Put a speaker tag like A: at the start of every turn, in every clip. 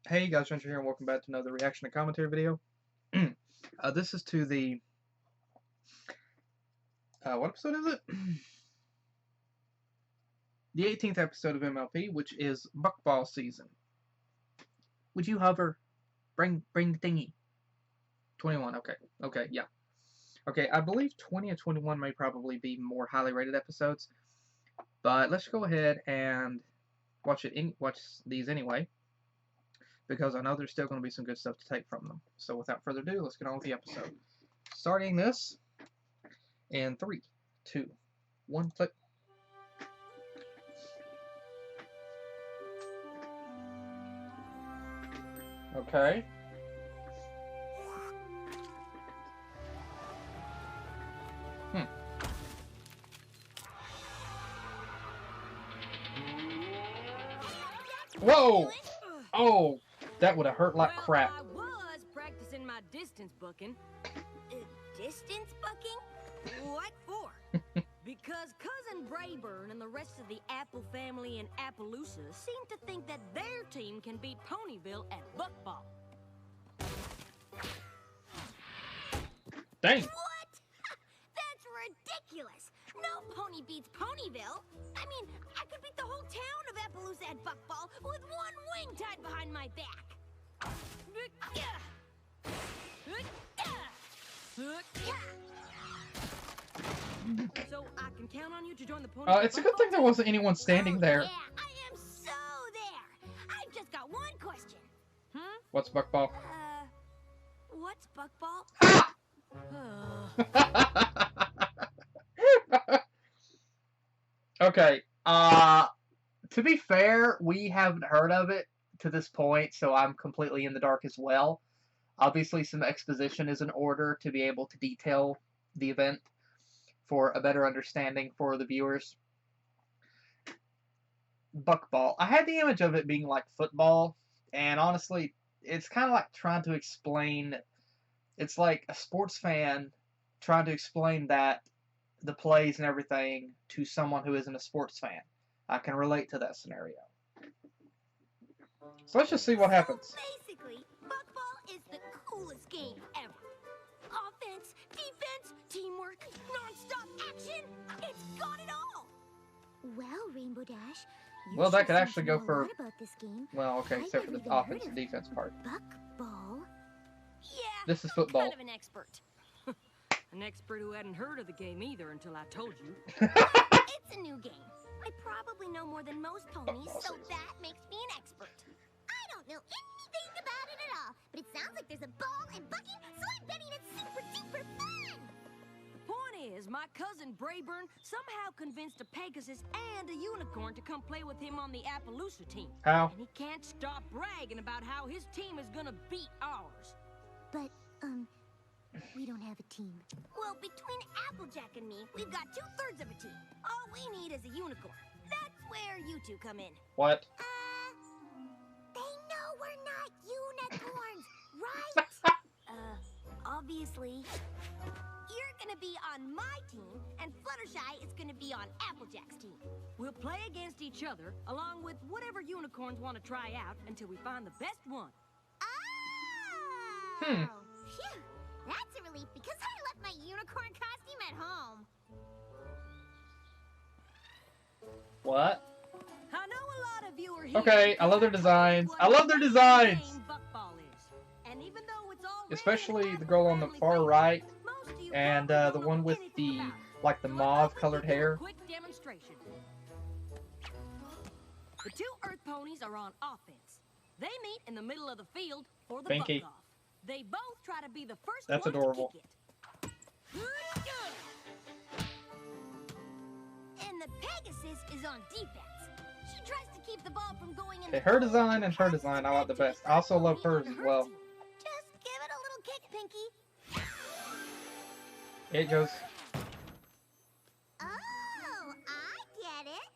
A: Hey guys, Venture here, and welcome back to another reaction and commentary video. This is to the what episode is it? The 18th episode of MLP, which is Buckball season. Would you hover? Bring the thingy. 21. Okay, yeah. Okay, I believe 20 and 21 may probably be more highly rated episodes, but let's go ahead and watch these anyway, because I know there's still going to be some good stuff to take from them. So without further ado, let's get on with the episode. Starting this in 3, 2, 1, click. Okay. Whoa! Oh, that would have hurt like crap.
B: I was practicing my distance bucking. Distance bucking? What for? Because Cousin Brayburn and the rest of the Apple family in Appaloosa seem to think that their team can beat Ponyville at Buckball.
A: Dang.
C: What? That's ridiculous. No pony beats Ponyville. I mean, I could beat the whole town of Appaloosa at Buckball with one wing tied behind my back.
B: So I can count on you to join the pony.
A: It's a good thing there wasn't anyone standing there.
C: Yeah, I am so there. I've just got one question.
A: What's Buckball?
C: What's Buckball?
A: Okay, to be fair, we haven't heard of it to this point, so I'm completely in the dark as well. Obviously, some exposition is in order to be able to detail the event for a better understanding for the viewers. Buckball. I had the image of it being like football, and honestly, it's kind of like trying to explain. It's like a sports fan trying to explain that the plays and everything to someone who isn't a sports fan. I can relate to that scenario. So let's just see what happens.
C: So basically, Buckball is the coolest game ever. Offense, defense, teamwork, non-stop action. It's got it all. Well, Rainbow Dash.
A: Well, that could actually go for.
C: About this game.
A: Well, okay, except for the offense and defense part.
C: Buckball. Yeah.
A: This is football.
C: Kind of an expert.
B: An expert who hadn't heard of the game either until I told you.
C: It's a new game. I probably know more than most ponies, so that makes me an expert. I don't know anything about it at all, but it sounds like there's a ball and bucking, so I'm betting it's super duper fun!
B: The point is, my cousin Brayburn somehow convinced a Pegasus and a unicorn to come play with him on the Appaloosa team.
A: How?
B: And he can't stop bragging about how his team is gonna beat ours.
C: But, we don't have a team. Well, between Applejack and me, we've got 2/3 of a team. All we need is a unicorn. That's where you two come in.
A: What?
C: They know we're not unicorns, right? Obviously. You're gonna be on my team, and Fluttershy is gonna be on Applejack's team.
B: We'll play against each other, along with whatever unicorns want to try out, until we find the best one.
C: Oh! Phew! That's a relief, because I left my unicorn costume at home.
A: What?
B: I know a lot of you are here.
A: Okay, I love their designs. I love their designs!
B: And even though it's all
A: Especially the girl on the far right, and the one with the, like, the mauve colored hair.
B: Quick demonstration. The two Earth ponies are on offense. They meet in the middle of the field for the
A: Pinkie.
B: buck-off. They both try to be the first
A: That's
B: one
A: adorable.
B: to kick it.
C: And the Pegasus is on defense. She tries to keep the ball from going in.
A: Okay, her design and her design I like the best. I also love hers as well.
C: Just give it a little kick, Pinkie.
A: It goes.
C: Oh, I get it.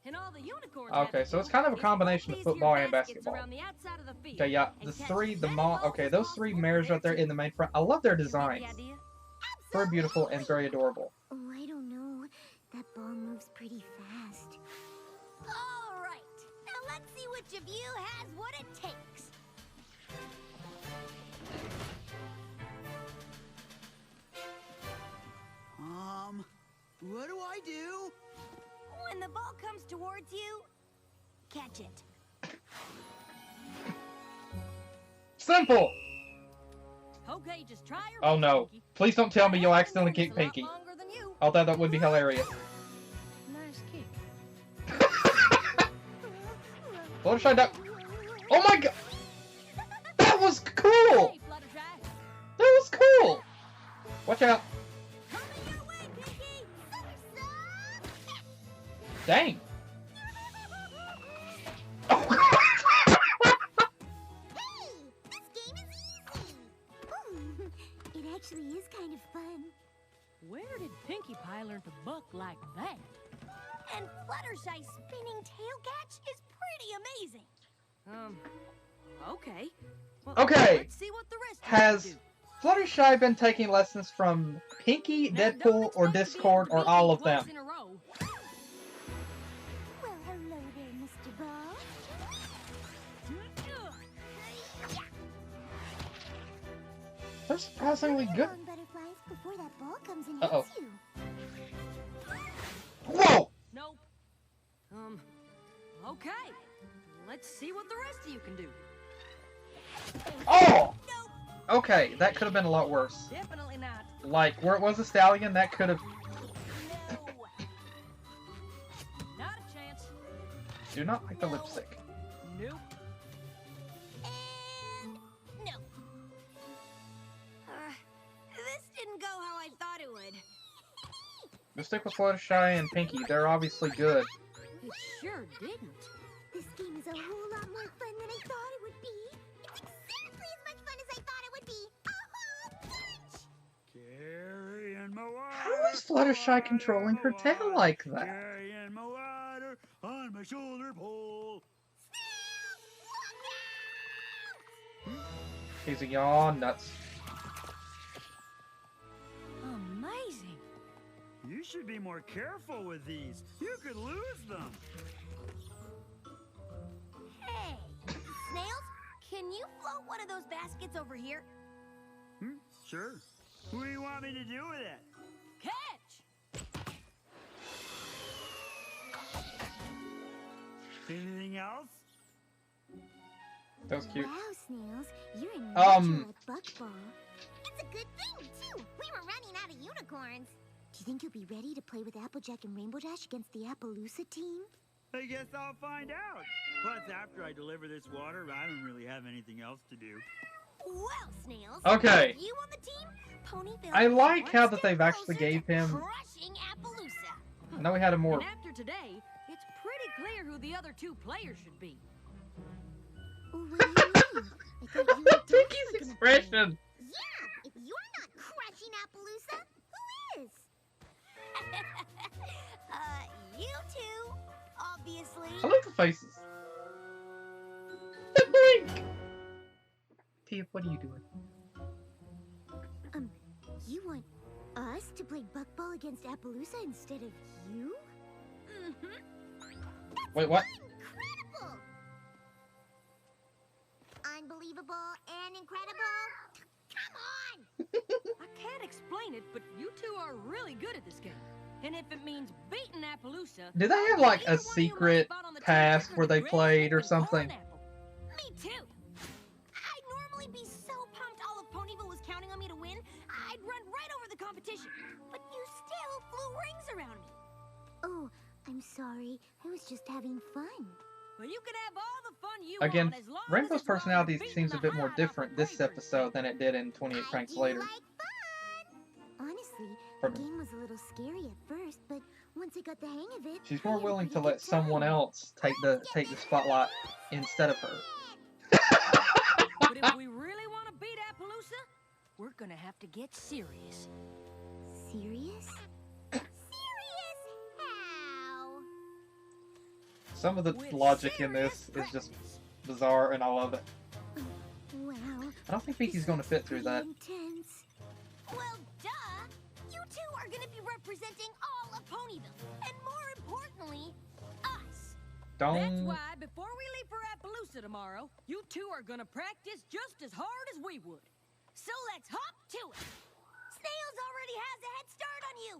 B: And all the unicorns
A: Okay, so it's kind of a combination of football and basketball. Okay, yeah, those three mares right there in the main front. I love their designs. Very beautiful and very adorable.
C: Oh, I don't know. That ball moves pretty fast. All right. Now let's see which of you has what it takes. it's you, catch it.
A: Simple!
B: Okay, just try your
A: Oh
B: best,
A: no.
B: Pinkie.
A: Please don't tell me you'll
B: I've
A: accidentally
B: been
A: kick
B: doing this a
A: Pinkie.
B: lot longer than you.
A: Although that would be hilarious.
B: Nice kick.
A: Fluttershy duck. Oh my god! That was cool!
B: Hey, Fluttershy.
A: That was cool! Watch out.
B: Coming your way, Pinkie.
A: Dang.
C: Hey, this game is easy. It actually is kind of fun.
B: Where did Pinkie Pie learn to buck like that?
C: And Fluttershy's spinning tail catch is pretty amazing.
B: Okay. Well,
A: Okay.
B: let's see what the rest of
A: Has
B: you do.
A: Fluttershy been taking lessons from Pinkie,
B: Now,
A: Deadpool,
B: don't
A: or
B: expect to be able
A: Discord,
B: to
A: or
B: beat
A: all
B: me
A: of them?
B: twice in a row.
C: Well, hello there, Mr. Ball.
A: They're surprisingly
C: Hurry
A: good.
C: along, butterflies, before that ball comes and
A: Uh-oh.
C: hits you.
A: Whoa!
B: Nope. Okay. Let's see what the rest of you can do.
A: Oh!
C: Nope.
A: Okay, that could have been a lot worse.
B: Definitely not.
A: Like, where it was a stallion, that could have...
C: No.
B: Not a chance.
A: Do not like the lipstick.
B: Nope.
C: And no. This didn't go how I thought it would.
A: Just stick with Fluttershy and Pinkie. They're obviously good.
B: It sure didn't.
C: This game is a whole lot more fun than I thought it would be. It's exactly as much fun as I thought it would be. A whole bunch.
D: Carrying my water.
A: How is Fluttershy controlling her tail like that?
D: Carrying my water on my shoulder pole.
A: He's a yawn nuts.
B: Amazing.
D: You should be more careful with these. You could lose them.
C: Hey, Snails, can you float one of those baskets over here?
D: Sure. What do you want me to do with it?
B: Catch!
D: Anything else?
A: That was cute.
C: Wow, Snails, you're a natural at Buckball. It's a good thing, too. We were running out of unicorns. Do you think you'll be ready to play with Applejack and Rainbow Dash against the Appaloosa team?
D: I guess I'll find out. Plus, after I deliver this water, I don't really have anything else to do.
C: Well, Snails.
A: Okay.
C: You on the team? Ponyville
A: I
C: is
A: like
C: one
A: how that
C: step
A: they've actually
C: closer
A: gave
C: to
A: him...
C: crushing Appaloosa.
A: I know we had a more...
B: And after today, it's pretty clear who the other two players should be.
C: What do you mean? I thought you and Dash
A: Pinkie's
C: were gonna
A: expression!
C: Yeah, if you're not crushing Appaloosa, who is? You two, obviously.
A: I like the faces. The blink! Tia, what are you doing?
C: You want us to play Buckball against Appaloosa instead of you? Mm-hmm.
A: Wait, what?
C: Incredible! Unbelievable and incredible. Come on!
B: I can't explain it, but you two are really good at this game. And if it means beating Appaloosa...
A: Do they have like a secret past where they played or something?
C: Me too. I'd normally be so pumped all of Ponyville was counting on me to win, I'd run right over the competition. But you still flew rings around me. Oh, I'm sorry. I was just having fun.
B: Well, you can have all the fun you
A: Again,
B: want as long as
A: Rainbow's
B: it's while
A: personality
B: you're beating
A: seems a
B: the
A: bit more
B: hide off
A: different
B: of
A: this
B: Rainbow.
A: episode than it did in 28 Pranks
C: I
A: Later.
C: do like fun. Honestly, the
A: Pardon.
C: game was a little scary at first, but once I got the hang of it,
A: She's
C: I
A: more
C: had a
A: willing to
C: pretty
A: let
C: good
A: someone
C: time.
A: else take the spotlight instead of her.
B: But if we really want to beat Appaloosa, we're gonna have to get serious.
C: Serious? Serious? How?
A: Some of the
B: With
A: logic in
B: serious
A: this is just
B: practice.
A: bizarre, and I love it.
C: Wow.
A: I don't think Pinkie's going to fit through that.
C: Intense. Well, duh. You two are going to be representing all of Ponyville, and more importantly, us.
B: That's
A: Don't.
B: why, before we leave for Appaloosa tomorrow, you two are gonna practice just as hard as we would.
C: So let's hop to it. Snails already has a head start on you.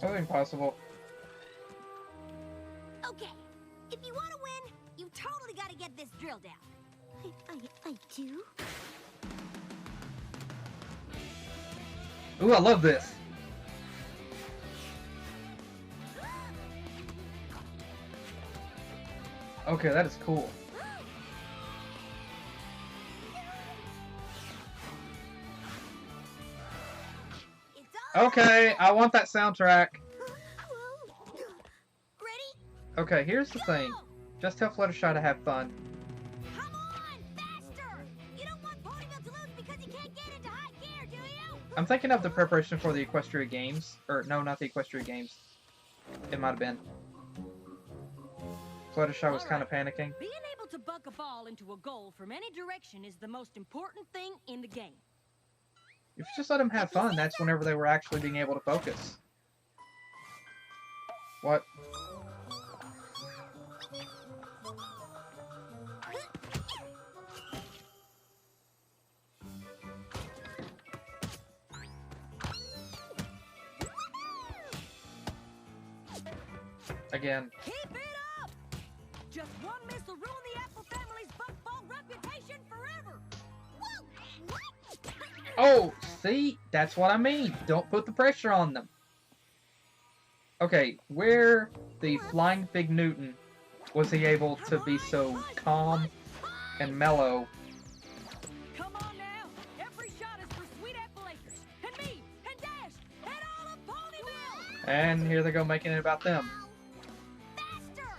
A: That's impossible.
C: Okay, if you want to win, you totally got to get this drill down. I do?
A: Ooh, I love this. Okay, that is cool. Okay, I want that soundtrack.
C: Ready?
A: Okay, here's the thing. Just tell Fluttershy to have fun.
C: Come on, faster! You don't want Ponyville to lose because you can't get into high gear, do you?
A: I'm thinking of the preparation for the Equestria Games. Or, no, not the Equestria Games. It might have been. Fluttershy was kind of panicking.
B: Being able to buck a ball into a goal from any direction is the most important thing in the game.
A: If you just let them have fun, that's whenever they were actually being able to focus. What? Again.
B: Keep it up! Just one miss will ruin the Apple family's Buckball reputation forever!
A: Oh, see? That's what I mean. Don't put the pressure on them. Okay, where the Flying Fig Newton was he able to be so calm and mellow?
B: Come on now! Every shot is for Sweet Apple Acres, and me, and Dash, and all of Ponyville!
A: And here they go making it about them.
C: Faster!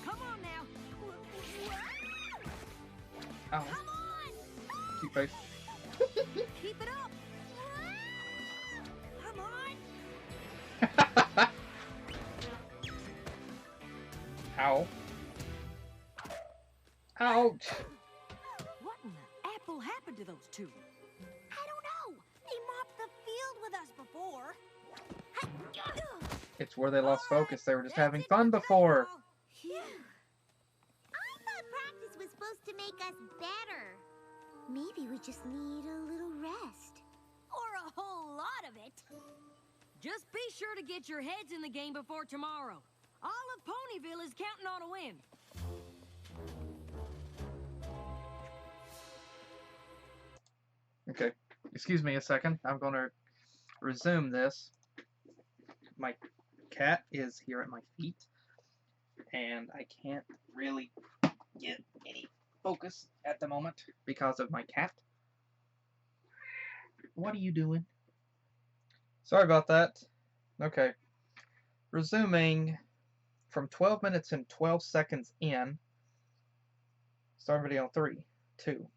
B: Come on now!
A: Ow.
C: Come on!
A: Cute face.
C: Keep it up! Come on!
A: Ow. Ouch.
B: What in the apple happened to those two?
C: I don't know. They mopped the field with us before.
A: It's where they lost focus. They were just having fun before.
C: Phew. I thought practice was supposed to make us better. Maybe we just need a little rest. Or a whole lot of it.
B: Just be sure to get your heads in the game before tomorrow. All of Ponyville is counting on a win.
A: Okay, excuse me a second. I'm going to resume this. My cat is here at my feet, and I can't really get any focus at the moment because of my cat. What are you doing? Sorry about that. Okay, resuming from 12 minutes and 12 seconds in. Start video in 3, 2,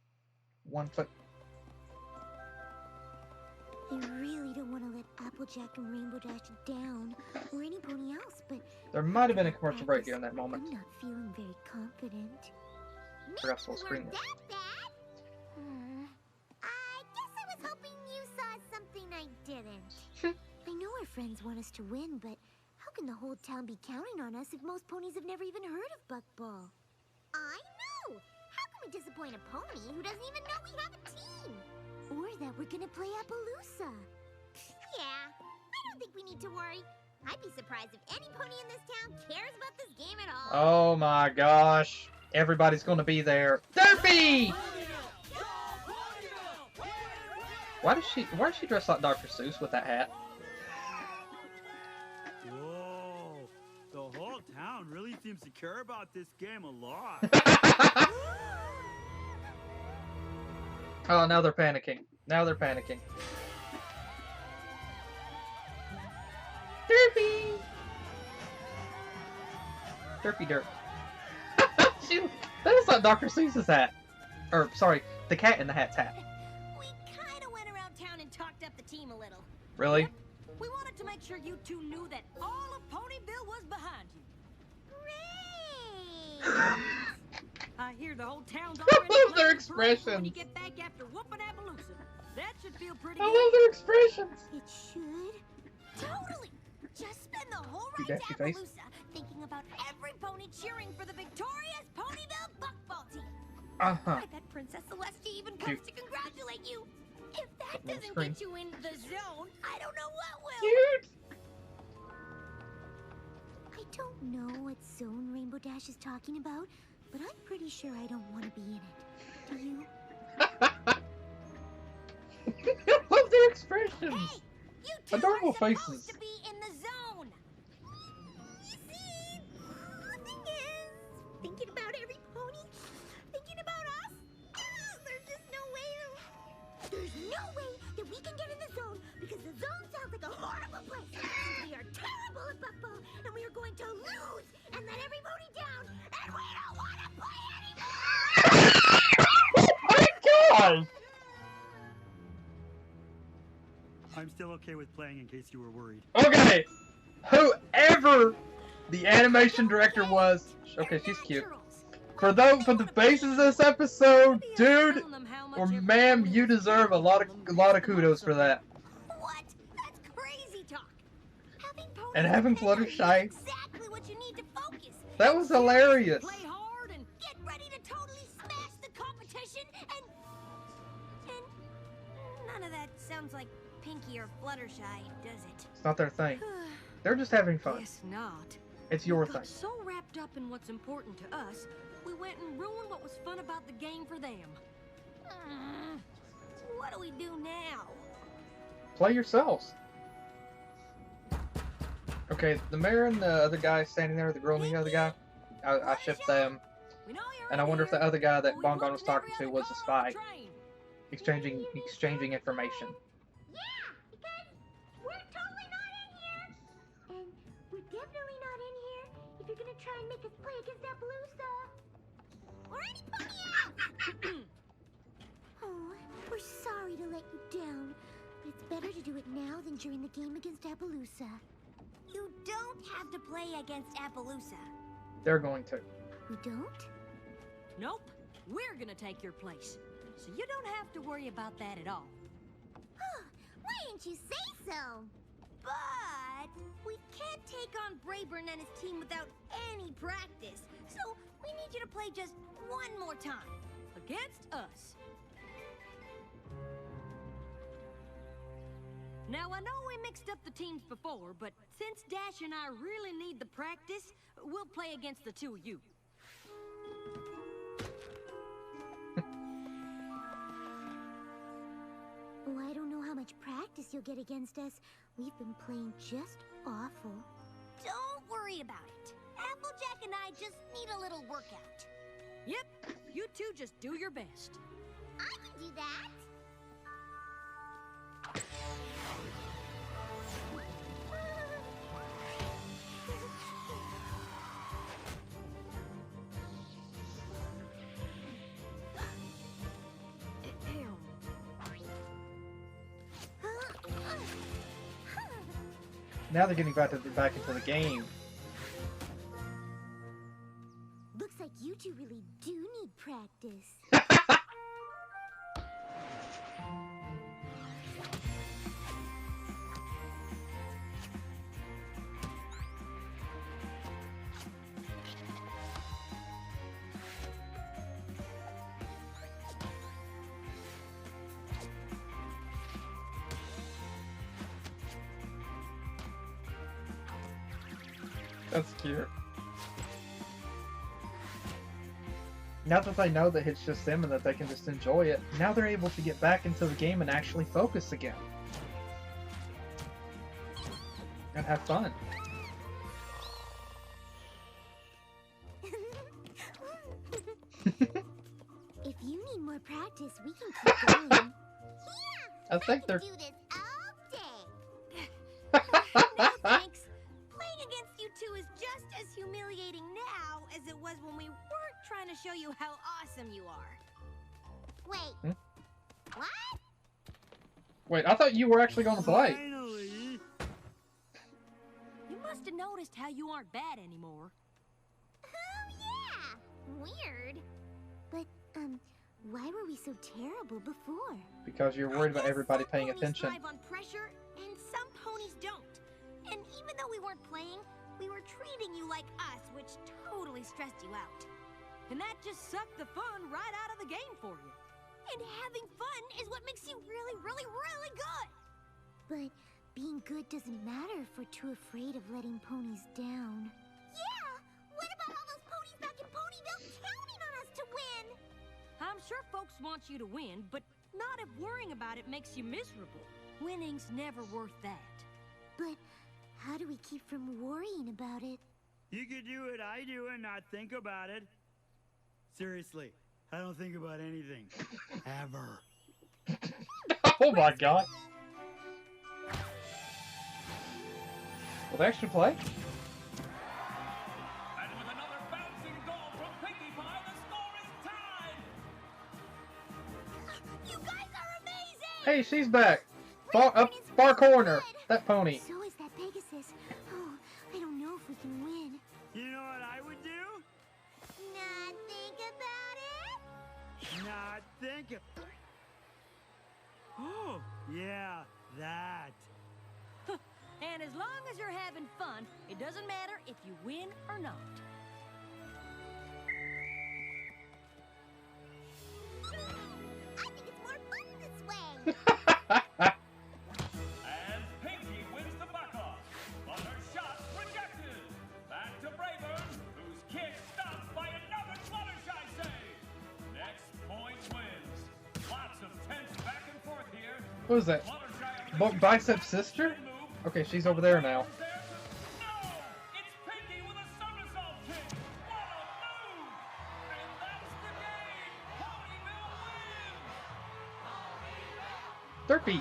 A: 1, click.
C: I really don't want to let Applejack and Rainbow Dash down, or any pony else, but
A: There might have been a commercial break here in that moment.
C: I'm not feeling very confident.
A: Forgot to full screen this.
C: that bad? I guess I was hoping you saw something I didn't. I know our friends want us to win, but how can the whole town be counting on us if most ponies have never even heard of Buckball? I know! How can we disappoint a pony who doesn't even know we have a team? Or that we're gonna play Appaloosa. Yeah, I don't think we need to worry. I'd be surprised if any pony in this town cares about this game at all.
A: Oh my gosh. Everybody's going to be there. Derpy! Why does she dress like Dr. Seuss with that hat?
D: Whoa, the whole town really seems to care about this game a lot.
A: Oh, now they're panicking. Now they're panicking. Derpy! Derpy Derp. That is like Dr. Seuss's hat. Or, sorry, the cat in the hat's hat.
C: We kind of went around town and talked up the team a little.
A: Really?
B: Yep. We wanted to make sure you two knew that all of Ponyville was behind you.
C: Great!
B: I hear the whole town's
A: I
B: already
A: love their
B: planning a parade for when you
A: expressions.
B: get back after whooping Appaloosa. That should feel pretty
A: I
B: good.
A: love their expressions.
C: It should. Totally! Just spend the whole
A: You
C: ride to
A: dashy face.
C: Appaloosa thinking about every pony cheering for the victorious Ponyville Buckball team.
A: Uh-huh.
C: I bet Princess Celestia even comes to congratulate you. If that that doesn't
A: screen.
C: get you in the zone, I don't know what will.
A: Cute.
C: I don't know what zone Rainbow Dash is talking about, but I'm pretty sure I don't want to be in it. Do you?
A: I love their expressions.
C: Hey! You two
A: Adorable
C: are supposed
A: faces.
C: to be in the zone! You see, the thing is, thinking about every pony, thinking about us, there's just no way that we can get in the zone because the zone sounds like a horrible place. We are terrible at Buckball and we are going to lose and let every pony down and we don't want to play anymore!
A: Oh my god!
D: I'm still okay with playing in case you were worried.
A: Okay, whoever the animation director was, okay, she's cute. For the basis of this episode, dude or ma'am, you deserve a lot of kudos for that.
C: What? That's crazy talk.
A: And having Fluttershy,
C: Exactly what you need to focus.
A: that was hilarious.
C: Play hard and get ready to totally smash the competition and none of that sounds like Pinkie or Fluttershy, does it?
A: It's not their thing. They're just having fun.
B: Guess not.
A: It's your
B: We got
A: thing.
B: so wrapped up in what's important to us, we went and ruined what was fun about the game for them.
C: What do we do now?
A: Play yourselves. Okay, the mayor and the other guy standing there, the girl and the other guy, I shipped them.
B: We know you're
A: And I wonder if the
B: here,
A: other guy that
B: but we
A: Bongon
B: looked
A: was
B: at every
A: talking to
B: other
A: was a
B: car on
A: spy,
B: the train.
A: exchanging information.
C: Yeah, because we're totally not in here. And we're definitely not in here if you're gonna try and make us play against Appaloosa. Or any pony else. Oh, we're sorry to let you down, but it's better to do it now than during the game against Appaloosa. You don't have to play against Appaloosa.
A: They're going to.
C: We don't?
B: Nope, we're gonna take your place. So you don't have to worry about that at all.
C: Why didn't you say so? But we can't take on Brayburn and his team without any practice. So we need you to play just one more time.
B: Against us. Now, I know we mixed up the teams before, but since Dash and I really need the practice, we'll play against the two of you.
C: Oh, I don't know how much practice you'll get against us. We've been playing just awful. Don't worry about it. Applejack and I just need a little workout.
B: Yep, you two just do your best.
C: I can do that.
A: Now they're getting back into the game.
C: Looks like you two really do need practice.
A: That's cute. Now that they know that it's just them and that they can just enjoy it, now they're able to get back into the game and actually focus again. And have fun.
C: If you need more practice, we can keep going. Yeah,
A: I think they're...
C: do this all day.
B: No thanks. Playing against you two is just as humiliating now as it was when we weren't trying to show you how awesome you are.
C: Wait. What?
A: Wait, I thought you were actually going to play.
D: Finally!
B: You must have noticed how you aren't bad anymore.
C: Oh, yeah. Weird. But, why were we so terrible before?
A: Because you're worried about everybody paying
C: Some ponies
A: attention.
C: thrive on pressure, and some ponies don't. And even though we weren't playing, we were treating you like us, which totally stressed you out.
B: And that just sucked the fun right out of the game for you.
C: And having fun is what makes you really, really, really good. But being good doesn't matter if we're too afraid of letting ponies down. Yeah! What about all those ponies back in Ponyville counting on us to win?
B: I'm sure folks want you to win, but not if worrying about it makes you miserable. Winning's never worth that.
C: But how do we keep from worrying about it?
D: You could do what I do and not think about it. Seriously, I don't think about anything. Ever.
A: Oh my god. Will they actually play?
E: And with another bouncing goal from Pinkie Pie, the score is tied!
C: You guys are amazing!
A: Hey, she's back. Far corner. That pony.
C: So is that Pegasus. Oh, I don't know if we can win.
D: You know what I would do?
C: Not think about it?
D: Not think. Oh, yeah, that.
B: And as long as you're having fun, it doesn't matter if you win or not.
C: I think it's more fun this way.
E: And Pinkie wins the buck-off, but her shot rejected. Back to Rayburn, whose kick stopped by another Fluttershy save. Next point wins. Lots of tense back and forth here.
A: What is that? Bicep sister? Okay, she's over there now.
E: No! It's Pinkie with a somersault kick! What a move! And that's the game! Ponyville wins!
A: Derpy.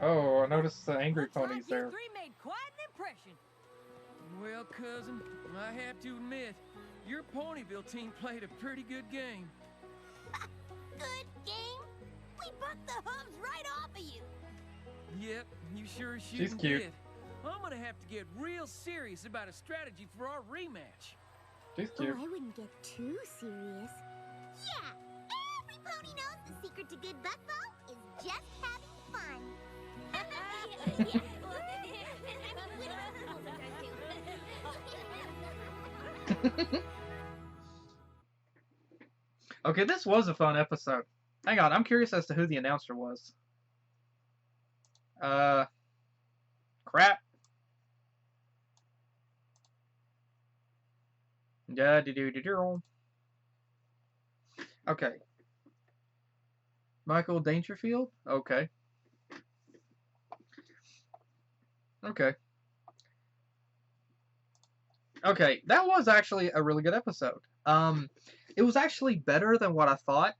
A: Oh, I noticed the angry
B: Looks like
A: ponies
B: you
A: there.
B: three made quite an impression.
F: Well, cousin, I have to admit, your Ponyville team played a pretty good game.
C: Good game. We bucked the hubs right off of you.
F: Yep, you sure as
A: She's
F: shooting
A: cute.
F: did. I'm gonna have to get real serious about a strategy for our rematch.
A: She's
C: Oh,
A: cute.
C: I wouldn't get too serious. Yeah, every pony knows the secret to good buckball is just having fun.
A: Okay, this was a fun episode. Hang on, I'm curious as to who the announcer was. Crap. Okay. Michael Dangerfield? Okay. Okay. Okay, that was actually a really good episode. It was actually better than what I thought.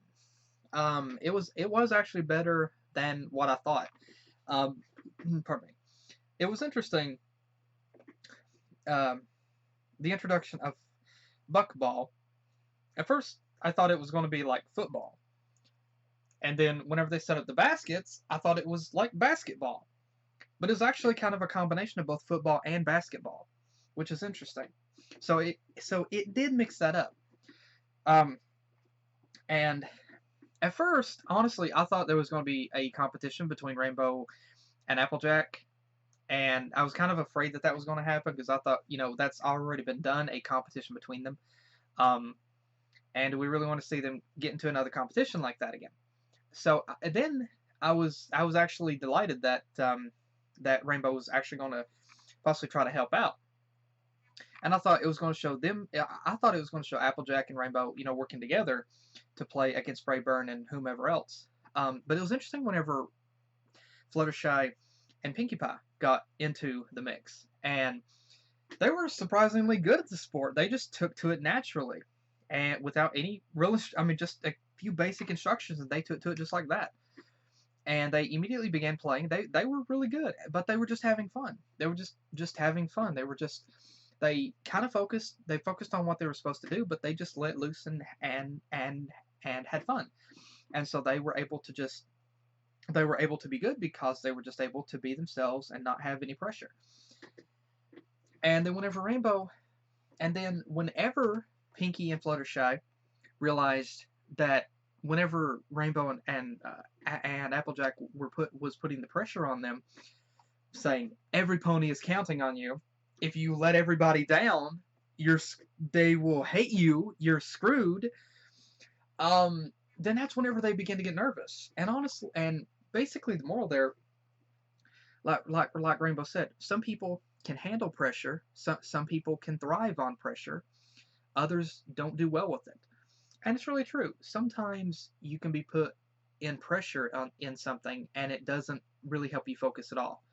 A: It was actually better than what I thought. Pardon me. It was interesting. The introduction of Buckball. At first, I thought it was going to be like football. And then whenever they set up the baskets, I thought it was like basketball. But it was actually kind of a combination of both football and basketball, which is interesting. So it did mix that up. And at first, honestly, I thought there was going to be a competition between Rainbow and Applejack. And I was kind of afraid that was going to happen because I thought, that's already been done, a competition between them. And we really want to see them get into another competition like that again. So then I was actually delighted that that Rainbow was actually going to possibly try to help out. And I thought it was going to show them. I thought it was going to show Applejack and Rainbow, working together to play against Rayburn and whomever else. But it was interesting whenever Fluttershy and Pinkie Pie got into the mix, and they were surprisingly good at the sport. They just took to it naturally, and without any real, just a few basic instructions, and they took to it just like that. And they immediately began playing. They were really good, but they were just having fun. They were just having fun. They kind of focused. They focused on what they were supposed to do, but they just let loose and had fun. And so they were able to be good because they were just able to be themselves and not have any pressure. And then whenever Pinkie and Fluttershy realized that whenever Rainbow and Applejack was putting the pressure on them, saying every pony is counting on you, if you let everybody down, they will hate you. You're screwed. Then that's whenever they begin to get nervous. And honestly, and basically the moral there, like Rainbow said, some people can handle pressure. Some people can thrive on pressure. Others don't do well with it. And it's really true. Sometimes you can be put in pressure in something, and it doesn't really help you focus at all.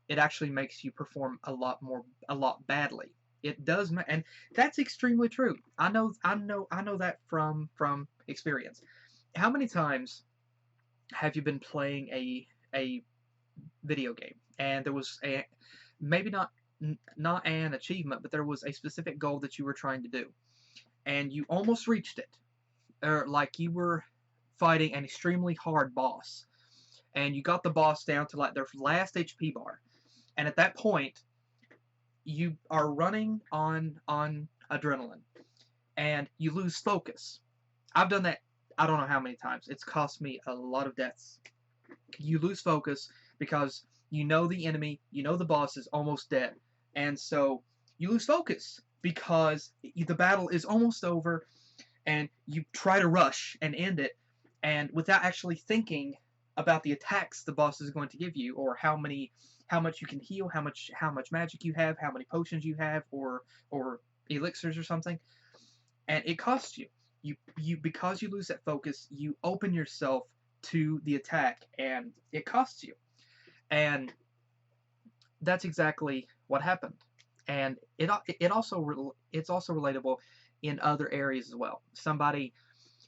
A: It actually makes you perform a lot badly. It does, and that's extremely true. I know that from experience. How many times have you been playing a video game, and there was maybe not an achievement, but there was a specific goal that you were trying to do, and you almost reached it, or like you were fighting an extremely hard boss, and you got the boss down to like their last HP bar, and at that point you are running on adrenaline, and you lose focus. I've done that I don't know how many times. It's cost me a lot of deaths. You lose focus because you know the enemy, you know the boss is almost dead, and so you lose focus because the battle is almost over, and you try to rush and end it, and without actually thinking about the attacks the boss is going to give you, or how much you can heal, how much magic you have, how many potions you have, or elixirs or something, and it costs you. You because you lose that focus, you open yourself to the attack, and it costs you. And that's exactly what happened. And it's also relatable in other areas as well. Somebody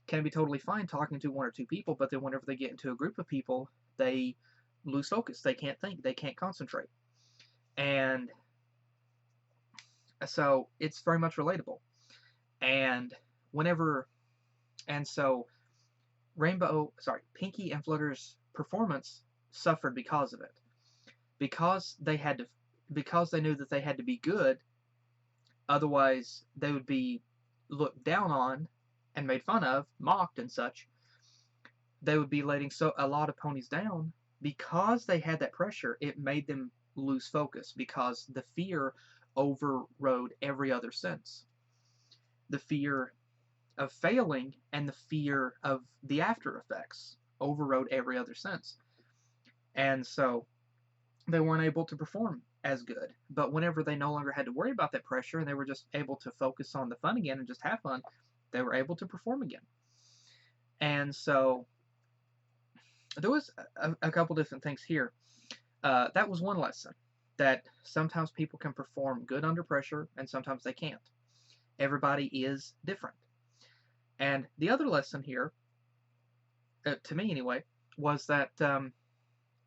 A: can be totally fine talking to one or two people, but then whenever they get into a group of people, they lose focus. They can't think. They can't concentrate. And so it's very much relatable. And so Pinkie and Flutter's performance suffered because of it. Because they knew that they had to be good, otherwise they would be looked down on and made fun of, mocked and such. They would be letting a lot of ponies down. Because they had that pressure, it made them lose focus, because the fear overrode every other sense. The fear of failing and the fear of the after effects overrode every other sense. And so they weren't able to perform as good. But whenever they no longer had to worry about that pressure, and they were just able to focus on the fun again and just have fun, they were able to perform again. And so there was a couple different things here. That was one lesson, that sometimes people can perform good under pressure and sometimes they can't. Everybody is different. And the other lesson here, to me anyway, was that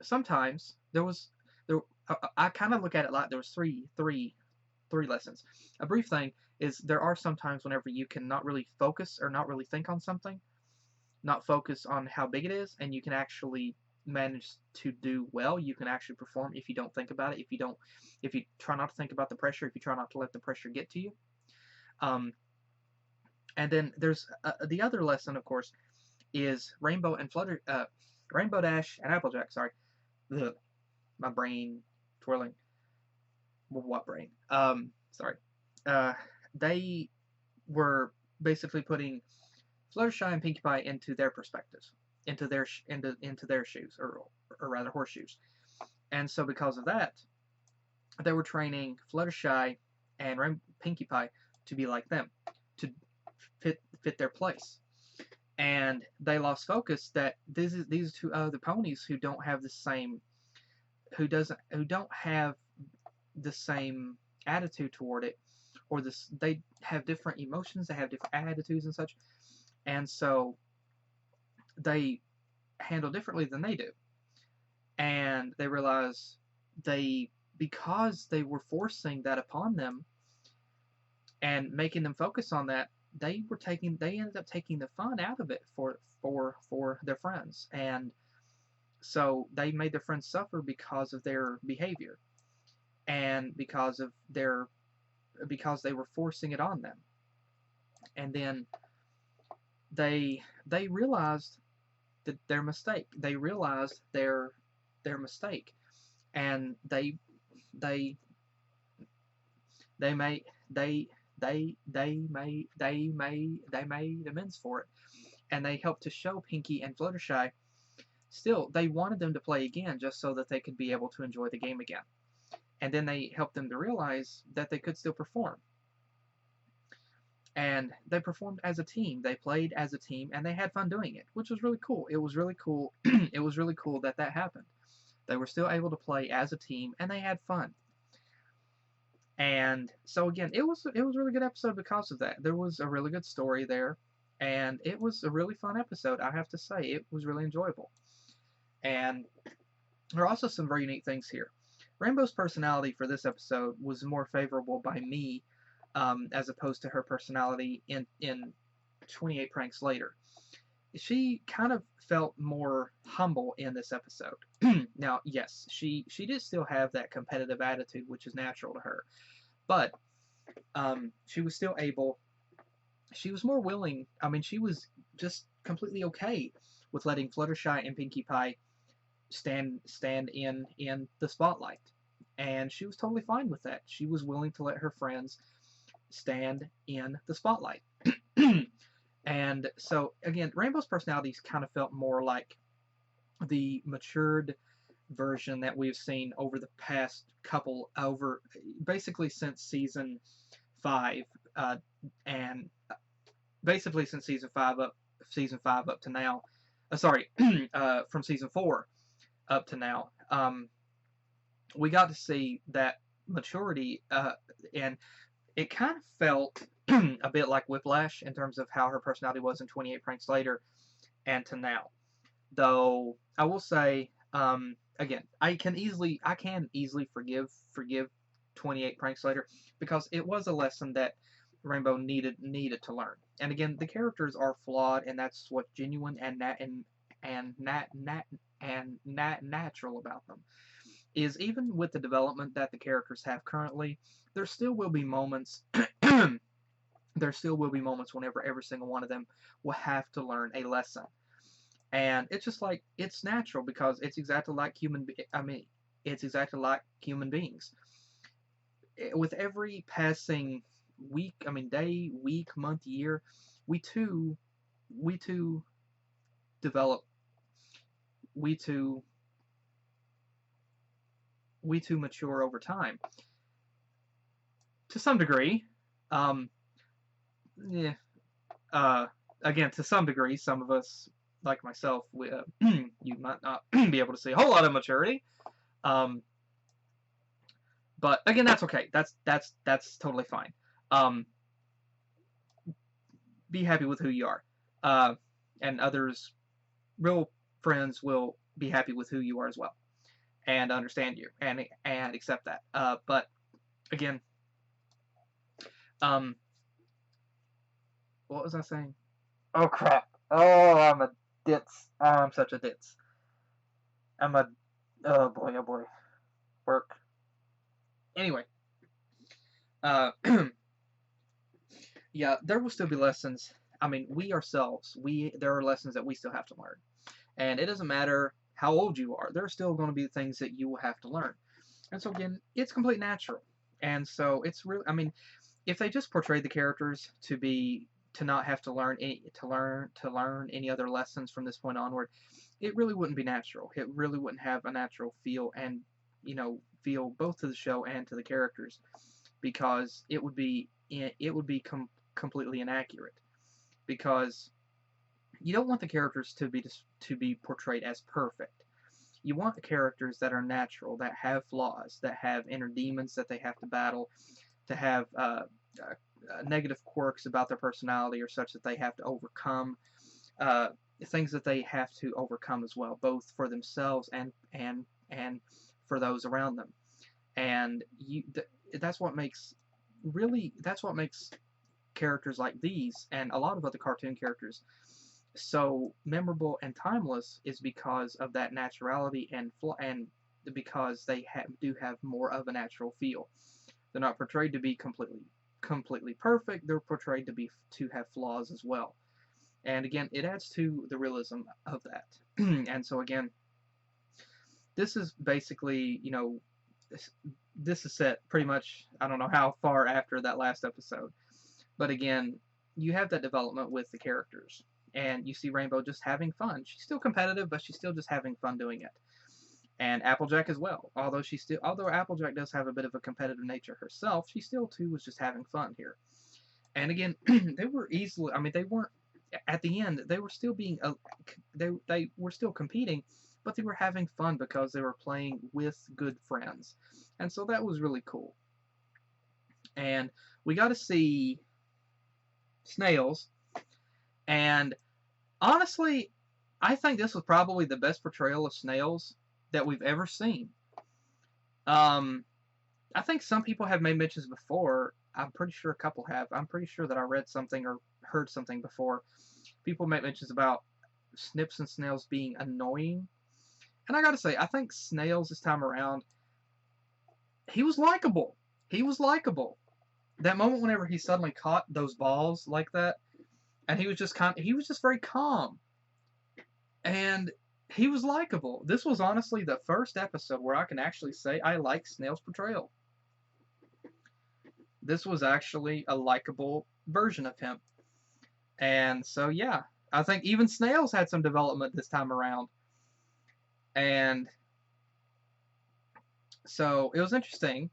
A: sometimes I kind of look at it like there was three lessons. A brief thing is there are some times whenever you can not really focus or not really think on something, not focus on how big it is, and you can actually manage to do well. You can actually perform if you don't think about it, if you try not to think about the pressure, if you try not to let the pressure get to you. And then there's the other lesson, of course, is Rainbow Dash and Applejack. Sorry, my brain twirling. What brain? Sorry. They were basically putting Fluttershy and Pinkie Pie into their perspectives, into their shoes, or rather horseshoes. And so because of that, they were training Fluttershy and Pinkie Pie to be like them, to fit their place. And they lost focus that these two other ponies who don't have the same attitude toward it, or they have different emotions, they have different attitudes and such, and so they handle differently than they do. And they realize because they were forcing that upon them and making them focus on that, they ended up taking the fun out of it for their friends. And so they made their friends suffer because of their behavior, and because they were forcing it on them. And then they realized that their mistake. They realized their mistake, and they they made amends for it, and they helped to show Pinkie and Fluttershy. Still, they wanted them to play again just so that they could be able to enjoy the game again. And then they helped them to realize that they could still perform. And they performed as a team. They played as a team, and they had fun doing it, which was really cool. It was really cool. It was really cool that that happened. They were still able to play as a team, and they had fun. And so again, it was a really good episode because of that. There was a really good story there, and it was a really fun episode. I have to say, it was really enjoyable. And there are also some very unique things here. Rainbow's personality for this episode was more favorable by me, as opposed to her personality in 28 Pranks Later. She kind of felt more humble in this episode. Now, yes, she did still have that competitive attitude, which is natural to her, but she was still able. She was more willing. I mean, she was just completely okay with letting Fluttershy and Pinkie Pie stand in the spotlight, and she was totally fine with that. She was willing to let her friends stand in the spotlight. And so again, Rainbow's personalities kind of felt more like the matured version that we've seen over the past couple, over basically since season 5, and basically since season 5 up to now. From season 4 up to now, we got to see that maturity, and it kind of felt a bit like Whiplash in terms of how her personality was in 28 Pranks Later and to now. Though I will say, again, I can easily forgive 28 Pranks Later, because it was a lesson that Rainbow needed to learn. And again, the characters are flawed, and that's what's genuine and natural about them. Is even with the development that the characters have currently, there still will be moments. There still will be moments whenever every single one of them will have to learn a lesson, and it's just like, it's natural, because it's exactly like it's exactly like human beings. With every passing week, day, week, month, year, we too develop. We too mature over time, to some degree. Yeah. Again, to some degree, some of us, like myself, you might not be able to see a whole lot of maturity. But again, that's okay. That's totally fine. Be happy with who you are, and others, real friends, will be happy with who you are as well, and understand you and accept that. But again, what was I saying? Oh crap! Oh, I'm a ditz. Oh, I'm such a ditz. Oh boy. Work. Anyway. Yeah, there will still be lessons. We ourselves, there are lessons that we still have to learn. And it doesn't matter how old you are. There are still going to be things that you will have to learn. And so again, it's completely natural. And so it's really, if they just portrayed the characters to not have to learn any other lessons from this point onward, it really wouldn't be natural. It really wouldn't have a natural feel, and feel both to the show and to the characters, because it would be completely inaccurate. Because you don't want the characters to be portrayed as perfect. You want the characters that are natural, that have flaws, that have inner demons that they have to battle, to have negative quirks about their personality, or such that they have to overcome, things that they have to overcome as well, both for themselves and for those around them. And that's what makes characters like these, and a lot of other cartoon characters, so memorable and timeless, is because of that naturality, and because they do have more of a natural feel. They're not portrayed to be completely perfect. They're portrayed to have flaws as well. And again, it adds to the realism of that. And so again, this is basically, this is set pretty much, I don't know how far after that last episode. But again, you have that development with the characters. And you see Rainbow just having fun. She's still competitive, but she's still just having fun doing it. And Applejack as well. Although Applejack does have a bit of a competitive nature herself, she still too was just having fun here. And again, they were easily, I mean, they weren't, at the end, they were still being, they were still competing, but they were having fun because they were playing with good friends. And so that was really cool. And we got to see Snails, and honestly, I think this was probably the best portrayal of Snails that we've ever seen. I think some people have made mentions before. I'm pretty sure a couple have. I'm pretty sure that I read something or heard something before. People made mentions about Snips and Snails being annoying. And I gotta say, I think Snails this time around, he was likable. He was likable. That moment whenever he suddenly caught those balls like that, and he was just very calm. And he was likable. This was honestly the first episode where I can actually say I like Snail's portrayal. This was actually a likable version of him. And so, yeah, I think even Snails had some development this time around. And so it was interesting.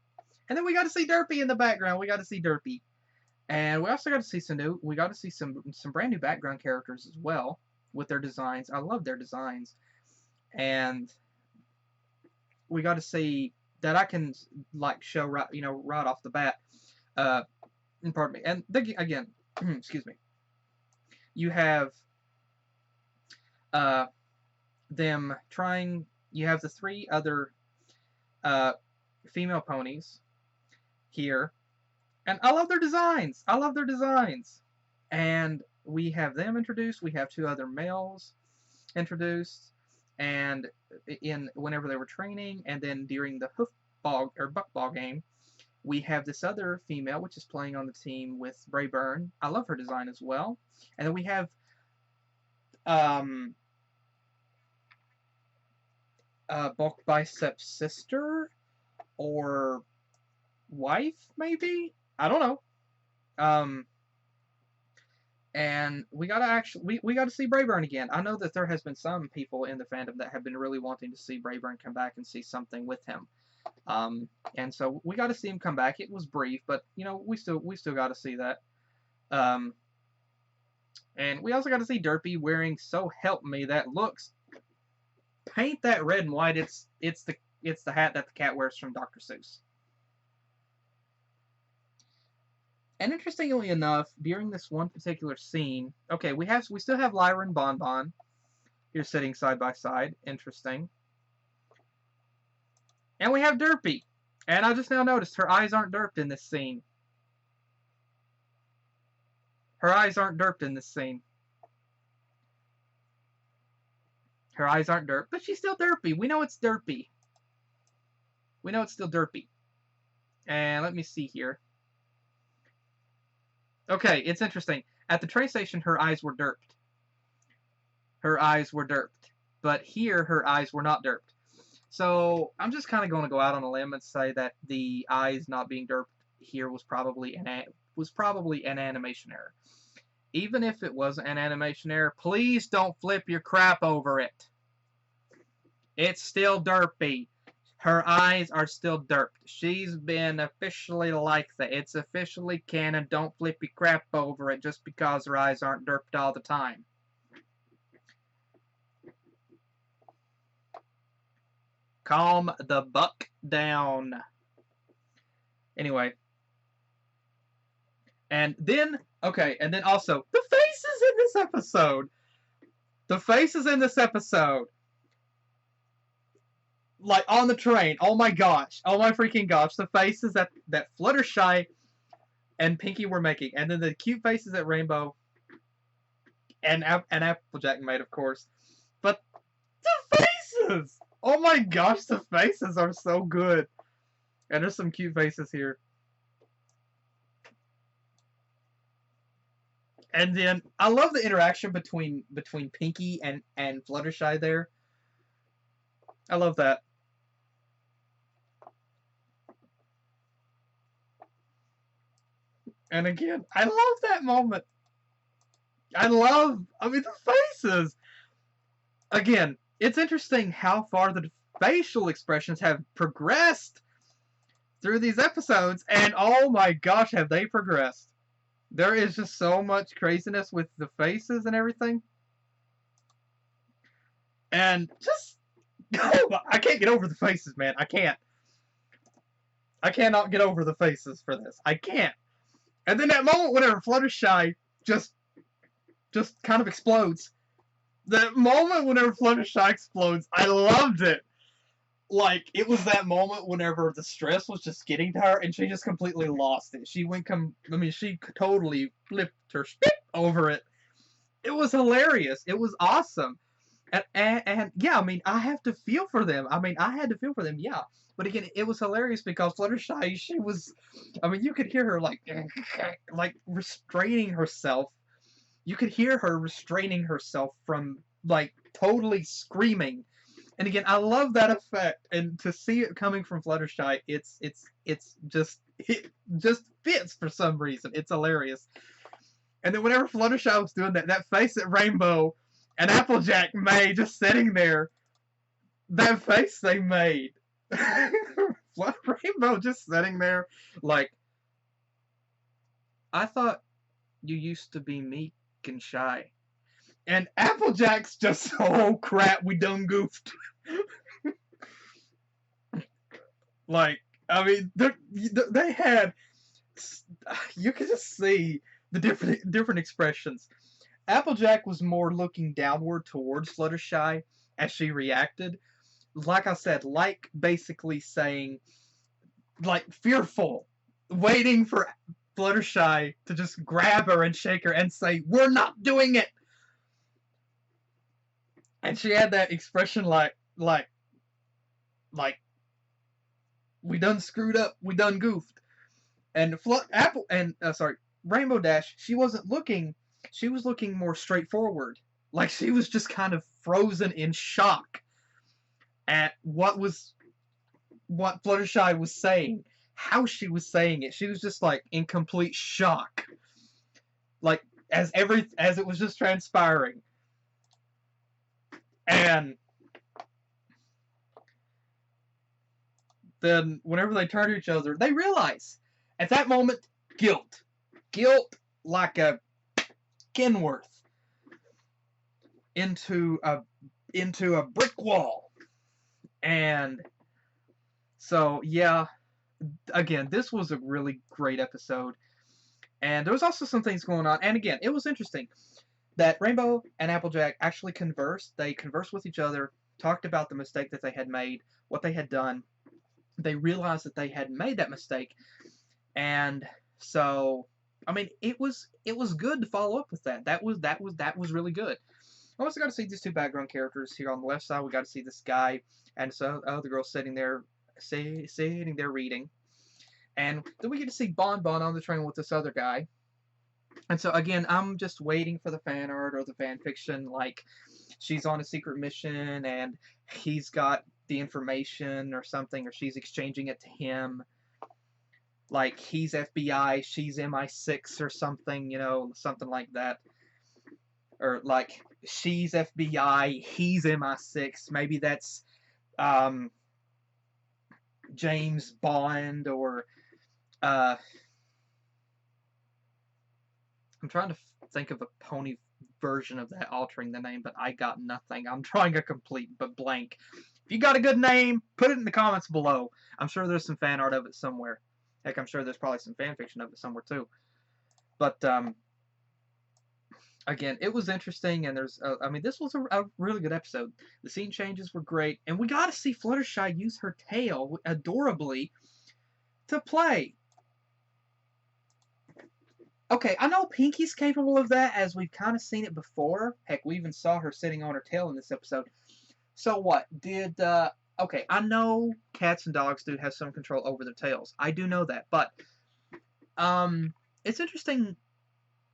A: And then we got to see Derpy in the background. We got to see Derpy. And we also got to see some brand new background characters as well with their designs. I love their designs. And we got to see that I can like show right off the bat. Pardon me. And again, excuse me. You have them trying. You have the 3 other female ponies here, and I love their designs. I love their designs. And we have them introduced. We have 2 other males introduced, and whenever they were training, and then during the Buckball game, we have this other female which is playing on the team with Brayburn. I love her design as well. And then we have Bulk Bicep's sister or wife, maybe? I don't know. And we gotta see Brayburn again. I know that there has been some people in the fandom that have been really wanting to see Brayburn come back and see something with him. And so we got to see him come back. It was brief, but we still got to see that. And we also got to see Derpy wearing So Help Me that looks. Paint that red and white. It's the hat that the cat wears from Dr. Seuss. And interestingly enough, during this one particular scene, okay, we still have Lyra and Bonbon here sitting side by side. Interesting. And we have Derpy. And I just now noticed her eyes aren't derped in this scene. Her eyes aren't derped in this scene. Her eyes aren't derped, but she's still Derpy. We know it's Derpy. We know it's still Derpy. And let me see here. Okay, it's interesting. At the train station, her eyes were derped. Her eyes were derped. But here, her eyes were not derped. So I'm just kind of going to go out on a limb and say that the eyes not being derped here was probably an animation error. Even if it was an animation error, please don't flip your crap over it. It's still Derpy. Her eyes are still derped. She's been officially like that. It's officially canon. Don't flip your crap over it just because her eyes aren't derped all the time. Calm the buck down. Anyway. And then, okay, and then also, the faces in this episode. The faces in this episode. Like, on the train. Oh my gosh. Oh my freaking gosh. The faces that Fluttershy and Pinkie were making. And then the cute faces that Rainbow and Applejack made, of course. But the faces! Oh my gosh, the faces are so good. And there's some cute faces here. And then I love the interaction between Pinkie and Fluttershy there. I love that. And again, I love that moment. I mean, the faces. Again, it's interesting how far the facial expressions have progressed through these episodes, and oh my gosh, have they progressed. There is just so much craziness with the faces and everything. And just, I can't get over the faces, man. I can't. I cannot get over the faces for this. I can't. And then that moment whenever Fluttershy just kind of explodes. That moment whenever Fluttershy explodes, I loved it. Like, it was that moment whenever the stress was just getting to her, and she just completely lost it. She she totally flipped her spit over it. It was hilarious. It was awesome. And yeah, I mean, I have to feel for them. I mean, I had to feel for them, yeah. But again, it was hilarious because Fluttershy, she was, I mean, you could hear her, like restraining herself. You could hear her restraining herself from, like, totally screaming. And again, I love that effect, and to see it coming from Fluttershy, it just fits for some reason. It's hilarious. And then whenever Fluttershy was doing that face that Rainbow and Applejack made, just sitting there, that face they made. Rainbow just sitting there, like, I thought you used to be meek and shy. And Applejack's just, oh crap, we done goofed. Like, I mean, they had, you could just see the different expressions. Applejack was more looking downward towards Fluttershy as she reacted. Like I said, like basically saying, like, fearful, waiting for Fluttershy to just grab her and shake her and say, "We're not doing it!" And she had that expression like, we done screwed up, we done goofed. And Rainbow Dash, she wasn't looking, she was looking more straightforward. Like, she was just kind of frozen in shock at what Fluttershy was saying, how she was saying it. She was just, like, in complete shock. Like, as it was just transpiring. And then whenever they turn to each other, they realize at that moment, guilt like a Kenworth into a brick wall. And so, yeah, again, this was a really great episode, and there was also some things going on. And again, it was interesting that Rainbow and Applejack actually conversed. They conversed with each other, talked about the mistake that they had made, what they had done. They realized that they had made that mistake, and so, I mean, it was good to follow up with that. That was really good. I also got to see these two background characters here on the left side. We got to see this guy and so the girl sitting there reading, and then we get to see Bon on the train with this other guy. And so again, I'm just waiting for the fan art or the fan fiction, like she's on a secret mission and he's got the information or something, or she's exchanging it to him. Like, he's FBI, she's MI6 or something, you know, something like that. Or like, she's FBI, he's MI6. Maybe that's James Bond, or I'm trying to think of a pony version of that altering the name, but I got nothing. I'm drawing a complete blank. If you got a good name, put it in the comments below. I'm sure there's some fan art of it somewhere. Heck, I'm sure there's probably some fan fiction of it somewhere too. But again, it was interesting, and I mean, this was a really good episode. The scene changes were great, and we got to see Fluttershy use her tail adorably to play. Okay, I know Pinkie's capable of that, as we've kind of seen it before. Heck, we even saw her sitting on her tail in this episode. So what? Okay, I know cats and dogs do have some control over their tails. I do know that, but it's interesting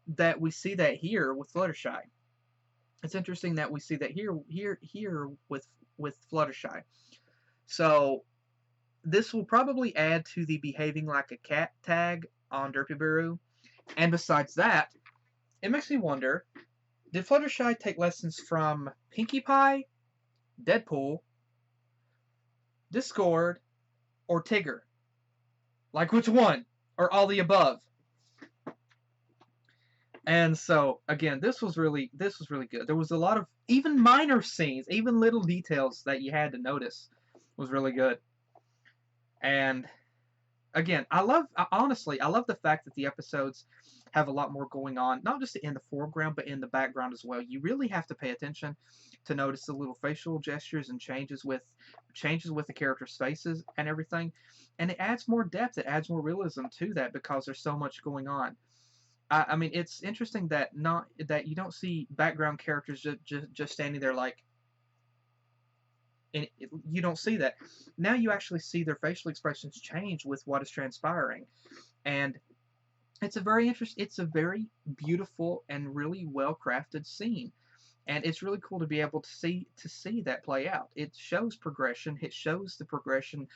A: that we see that here with Fluttershy. It's interesting that we see that here with Fluttershy. So this will probably add to the behaving like a cat tag on Derpibiroo. And besides that, it makes me wonder, did Fluttershy take lessons from Pinkie Pie, Deadpool, Discord, or Tigger? Like, which one? Or all the above? And so, again, this was really good. There was a lot of even minor scenes, even little details that you had to notice was really good. And again, honestly, I love the fact that the episodes have a lot more going on, not just in the foreground, but in the background as well. You really have to pay attention to notice the little facial gestures and changes with the characters' faces and everything. And it adds more depth, it adds more realism to that because there's so much going on. I mean, it's interesting that you don't see background characters just standing there like, and you don't see that. Now you actually see their facial expressions change with what is transpiring, and it's a very beautiful and really well crafted scene, and it's really cool to be able to see that play out. It shows progression. It shows the progression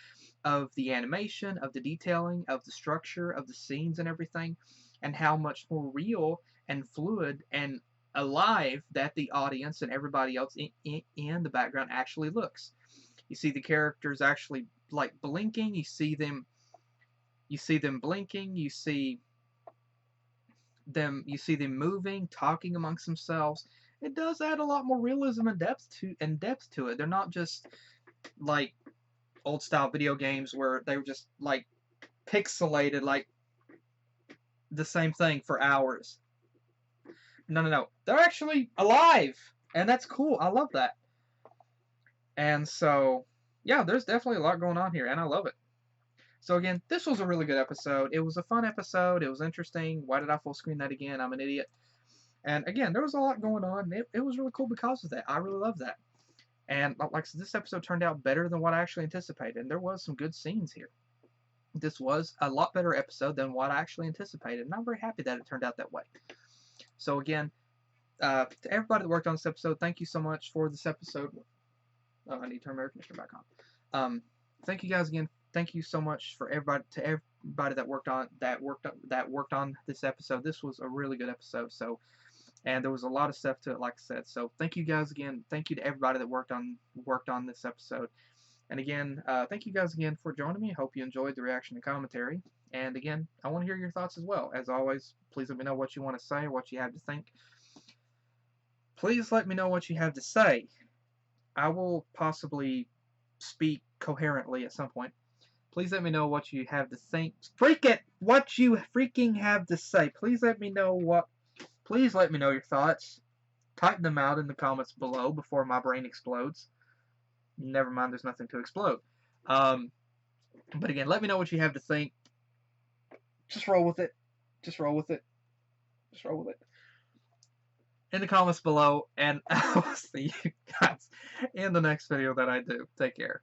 A: of the animation, of the detailing, of the structure, of the scenes and everything, and how much more real and fluid and alive that the audience and everybody else in the background actually looks. You see the characters actually like blinking. You see them blinking. You see them moving, talking amongst themselves. It does add a lot more realism and depth to it. They're not just like old style video games where they were just like pixelated, like the same thing for hours. No. They're actually alive, and that's cool. I love that. And so, yeah, there's definitely a lot going on here, and I love it. So again, this was a really good episode. It was a fun episode. It was interesting. Why did I full screen that again? I'm an idiot. And again, there was a lot going on. It was really cool because of that. I really love that. And like I said, this episode turned out better than what I actually anticipated. And there was some good scenes here. This was a lot better episode than what I actually anticipated. And I'm very happy that it turned out that way. So again, to everybody that worked on this episode, thank you so much for this episode. Oh, I need to turn my air conditioner back on. Thank you guys again. Thank you so much for everybody that worked on this episode. This was a really good episode. So, and there was a lot of stuff to it, like I said. So thank you guys again. Thank you to everybody that worked on this episode. And again, thank you guys again for joining me. Hope you enjoyed the reaction and commentary. And again, I want to hear your thoughts as well. As always, please let me know what you want to say, what you have to think. Please let me know what you have to say. I will possibly speak coherently at some point. Please let me know what you have to think. What you freaking have to say. Please let me know your thoughts. Type them out in the comments below before my brain explodes. Never mind, there's nothing to explode. But again, let me know what you have to think. Just roll with it. In the comments below, and I will see you guys in the next video that I do. Take care.